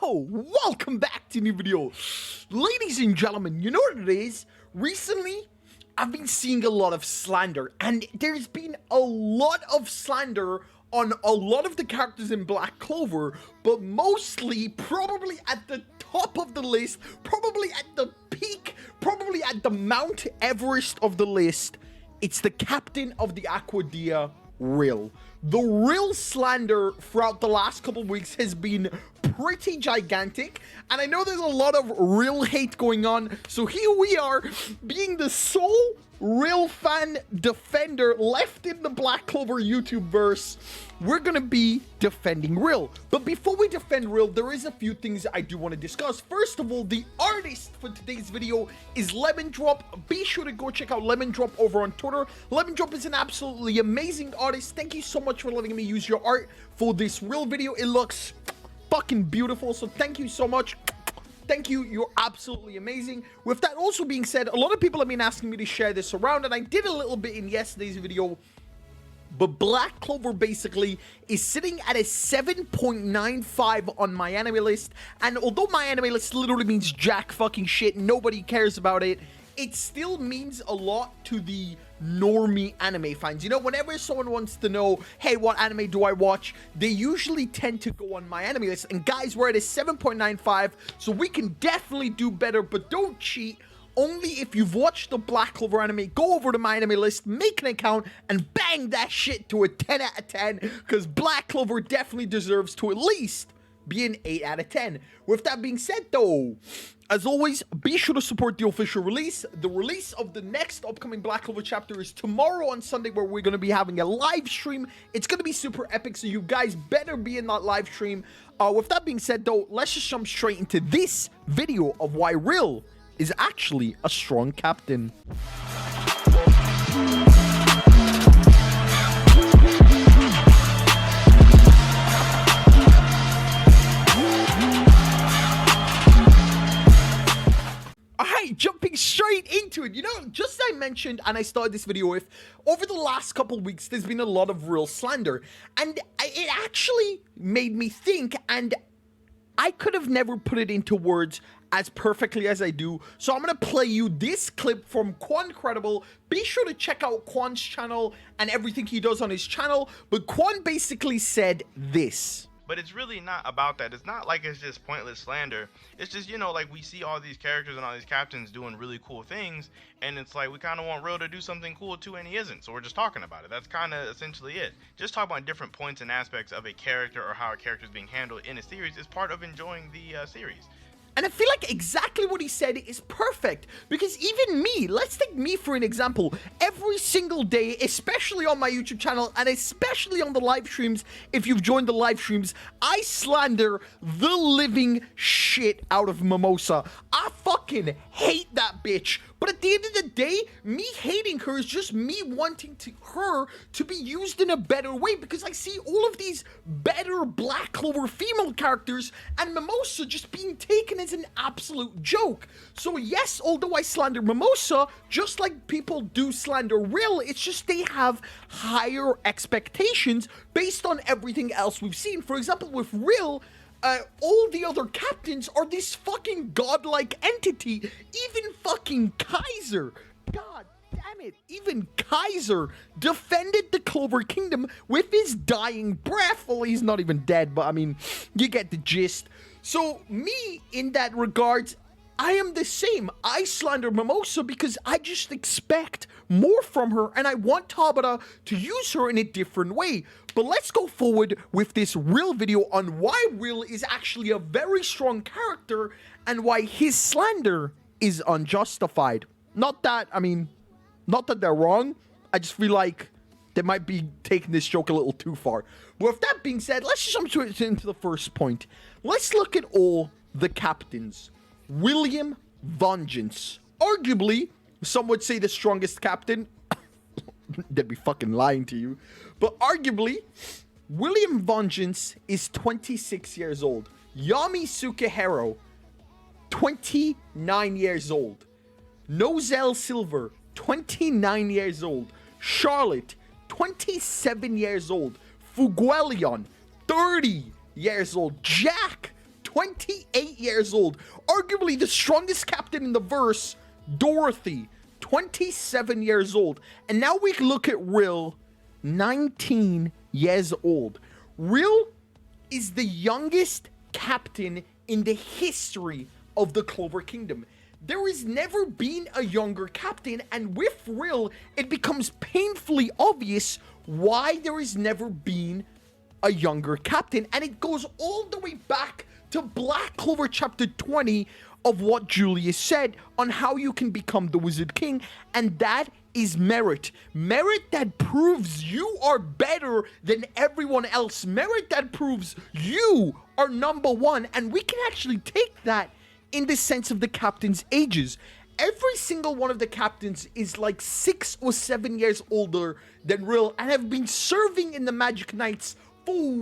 Yo, welcome back to a new video. Ladies and gentlemen, you know what it is? Recently, I've been seeing a lot of slander, and there's been a lot of slander on a lot of the characters in Black Clover, but mostly, probably at the top of the list, probably at the peak, probably at the Mount Everest of the list, it's the captain of the Aquadia, Rill. The Rill slander throughout the last couple of weeks has been pretty gigantic, and I know there's a lot of Rill hate going on, so here we are, being the sole Rill fan defender left in the Black Clover YouTube verse. We're gonna be defending Rill. But before we defend Rill, there is a few things I do want to discuss. First of all, the artist for today's video is Lemon Drop. Be sure to go check out Lemon Drop over on Twitter. Lemon Drop is an absolutely amazing artist. Thank you so much for letting me use your art for this Rill video. It looks fucking beautiful, so thank you so much. Thank you, you're absolutely amazing. With that also being said, a lot of people have been asking me to share this around, and I did a little bit in yesterday's video, but Black Clover basically is sitting at a 7.95 on my anime list, and although my anime list literally means jack fucking shit, nobody cares about it, it still means a lot to the normie anime fans. You know, whenever someone wants to know, hey, what anime do I watch, they usually tend to go on my anime list. And guys, we're at a 7.95, so we can definitely do better, but don't cheat. Only if you've watched the Black Clover anime, go over to my anime list, make an account, and bang that shit to a 10 out of 10, because Black Clover definitely deserves to at least be an 8 out of 10. With that being said, though, as always, be sure to support the official release. The release of the next upcoming Black Clover chapter is tomorrow on Sunday, where we're going to be having a live stream. It's going to be super epic, so you guys better be in that live stream. With that being said, though, let's just jump straight into this video of why Rill is actually a strong captain. Jumping straight into it, you know, just as I mentioned, and I started this video with, over the last couple weeks, there's been a lot of Rill slander, and it actually made me think, and I could have never put it into words as perfectly as I do, so I'm gonna play you this clip from Quan Credible. Be sure to check out Quan's channel and everything he does on his channel, but Quan basically said this. But it's really not about that. It's not like it's just pointless slander. It's just, you know, like we see all these characters and all these captains doing really cool things, and it's like we kind of want Rill to do something cool too, and he isn't. So we're just talking about it. That's kind of essentially it. Just talk about different points and aspects of a character or how a character is being handled in a series is part of enjoying the series. And I feel like exactly what he said is perfect, because even me, let's take me for an example, every single day, especially on my YouTube channel, and especially on the live streams, if you've joined the live streams, I slander the living shit out of Mimosa. I fucking hate that bitch. But at the end of the day, me hating her is just me wanting her to be used in a better way, because I see all of these better Black Clover female characters and Mimosa just being taken as an absolute joke. So yes, although I slander Mimosa, just like people do slander Rill, it's just they have higher expectations based on everything else we've seen. For example, with Rill, all the other captains are this fucking godlike entity. Even fucking Kaiser, god damn it, even Kaiser defended the Clover Kingdom with his dying breath. Well, he's not even dead, but I mean, you get the gist. So me, in that regards, I am the same. I slander Mimosa because I just expect more from her, and I want Tabata to use her in a different way. But let's go forward with this Rill video on why Rill is actually a very strong character and why his slander is unjustified. Not that they're wrong. I just feel like they might be taking this joke a little too far. But with that being said, let's just jump into the first point. Let's look at all the captains. William Vengeance, arguably, some would say the strongest captain. They'd be fucking lying to you. But arguably, William Vengeance is 26 years old. Yami Sukehiro, 29 years old. Nozel Silver, 29 years old. Charlotte, 27 years old. Fuguelion, 30 years old. Jack, 28 years old. Arguably the strongest captain in the verse, Dorothy, 27 years old. And now we look at Rill, 19 years old. Rill is the youngest captain in the history of the Clover Kingdom. There has never been a younger captain, and with Rill, it becomes painfully obvious why there has never been a younger captain, and it goes all the way back to Black Clover chapter 20 of what Julius said on how you can become the Wizard King, and that is merit. Merit that proves you are better than everyone else. Merit that proves you are number one, and we can actually take that in the sense of the captain's ages. Every single one of the captains is like 6 or 7 years older than Rill and have been serving in the Magic Knights for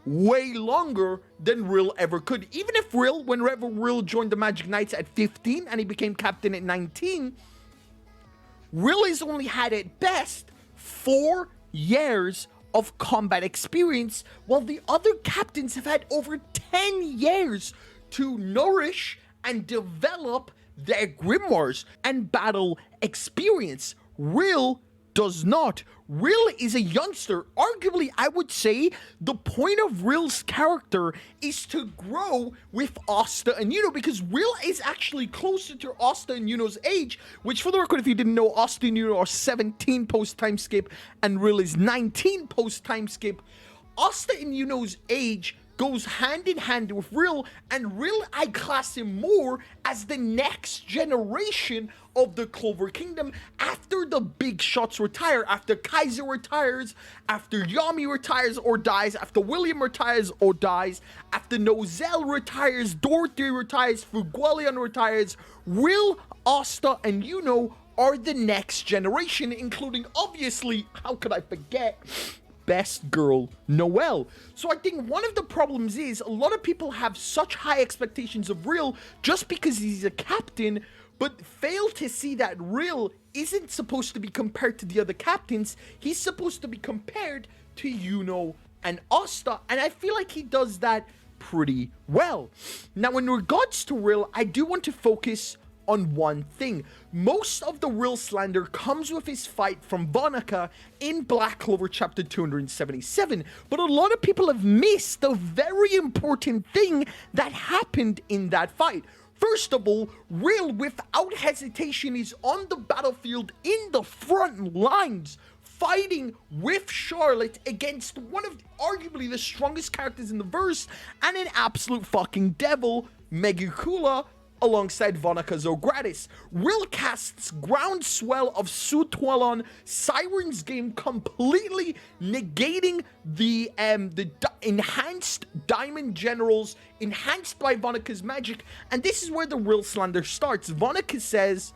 way longer than Rill ever could. Even if Rill, whenever Rill joined the Magic Knights at 15 and he became captain at 19, Rill has only had at best 4 years of combat experience, while the other captains have had over 10 years to nourish and develop their grimoires and battle experience. Rill does not. Rill is a youngster. Arguably, I would say the point of Rill's character is to grow with Asta and Yuno, because Rill is actually closer to Asta and Yuno's age, which, for the record, if you didn't know, Asta and Yuno are 17 post-time skip and Rill is 19 post-time skip. Asta and Yuno's age goes hand in hand with Rill, and Rill, I class him more as the next generation of the Clover Kingdom after the big shots retire, after Kaiser retires, after Yami retires or dies, after William retires or dies, after Nozel retires, Dorothy retires, Fuguelion retires. Rill, Asta, and Yuno are the next generation, including, obviously, how could I forget, best girl, Noelle. So I think one of the problems is a lot of people have such high expectations of Rill just because he's a captain, but fail to see that Rill isn't supposed to be compared to the other captains. He's supposed to be compared to Yuno and Asta, and I feel like he does that pretty well. Now, in regards to Rill, I do want to focus on one thing. Most of the Rill slander comes with his fight from Vonica in Black Clover chapter 277, but a lot of people have missed the very important thing that happened in that fight. First of all, Rill, without hesitation, is on the battlefield in the front lines, fighting with Charlotte against one of arguably the strongest characters in the verse and an absolute fucking devil, Megicula, alongside Vonica Zogratis. Rill casts Groundswell of Sutualon, Siren's Game, completely negating the enhanced Diamond Generals enhanced by Vonica's magic, and this is where the Rill slander starts. Vonica says,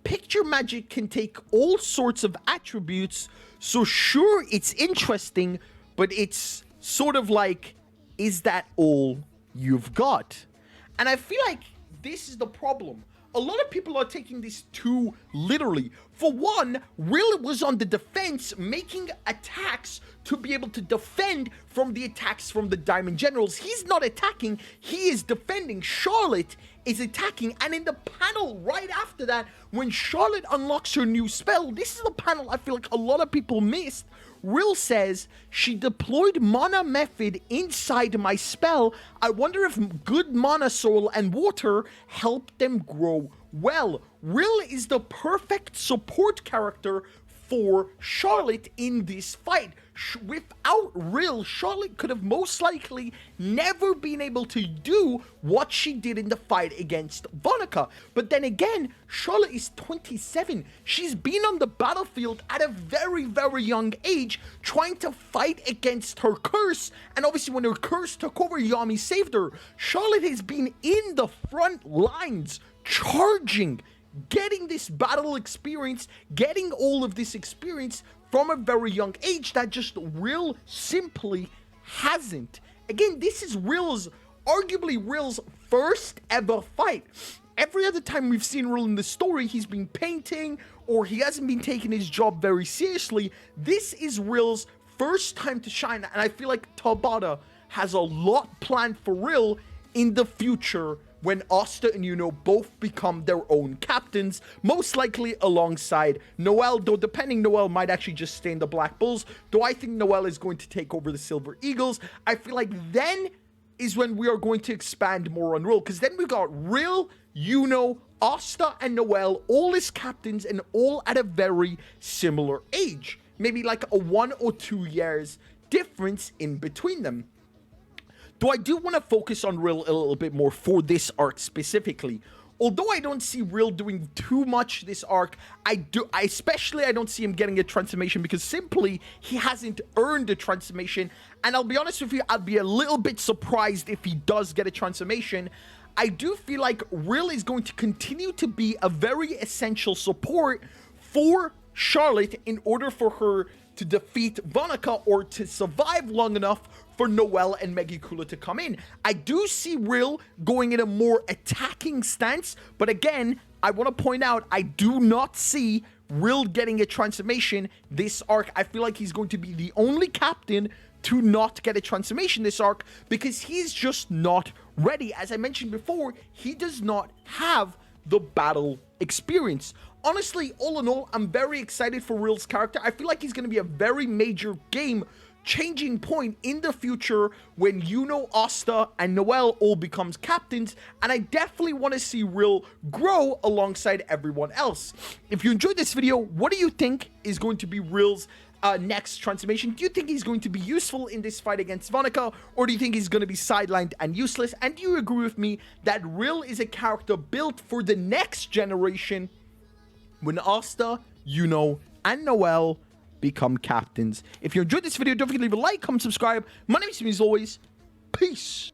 picture magic can take all sorts of attributes, so sure, it's interesting, but it's sort of like, is that all you've got? And I feel like this is the problem. A lot of people are taking this too literally. For one, Rill was on the defense, making attacks to be able to defend from the attacks from the Diamond Generals. He's not attacking, he is defending. Charlotte is attacking, and in the panel right after that, when Charlotte unlocks her new spell, this is the panel I feel like a lot of people missed. Rill says, she deployed mana method inside my spell. I wonder if good mana soul and water help them grow well. Rill is the perfect support character for Charlotte in this fight. Without Rill, Charlotte could have most likely never been able to do what she did in the fight against Vonica. But then again, Charlotte is 27. She's been on the battlefield at a very young age, trying to fight against her curse. And obviously when her curse took over, Yami saved her. Charlotte has been in the front lines, charging, getting this battle experience, getting all of this experience from a very young age that just Rill simply hasn't. Again, this is arguably Rill's first ever fight. Every other time we've seen Rill in the story, he's been painting or he hasn't been taking his job very seriously. This is Rill's first time to shine, and I feel like Tabata has a lot planned for Rill in the future when Asta and Yuno both become their own captains, most likely alongside Noel, though depending, Noel might actually just stay in the Black Bulls, though I think Noel is going to take over the Silver Eagles. I feel like then is when we are going to expand more on Rill, because then we got Rill, Yuno, Asta, and Noel, all as captains and all at a very similar age. Maybe like a 1 or 2 years difference in between them. Though I do want to focus on Rill a little bit more for this arc specifically. Although I don't see Rill doing too much this arc, I don't see him getting a transformation because simply he hasn't earned a transformation. And I'll be honest with you, I'd be a little bit surprised if he does get a transformation. I do feel like Rill is going to continue to be a very essential support for Charlotte in order for her to defeat Vonica or to survive long enough for Noel and Megicula to come in. I do see Rill going in a more attacking stance, but again, I want to point out, I do not see Rill getting a transformation this arc. I feel like he's going to be the only captain to not get a transformation this arc because he's just not ready. As I mentioned before, he does not have the battle experience. Honestly, all in all, I'm very excited for Rill's character. I feel like he's going to be a very major game-changing point in the future when Yuno, Asta, and Noel all becomes captains, and I definitely want to see Rill grow alongside everyone else. If you enjoyed this video, what do you think is going to be Rill's next transformation? Do you think he's going to be useful in this fight against Vonica, or do you think he's going to be sidelined and useless? And do you agree with me that Rill is a character built for the next generation when Asta, Yuno, and Noel become captains? If you enjoyed this video, don't forget to leave a like, comment, subscribe. My name is Simi, as always. Peace.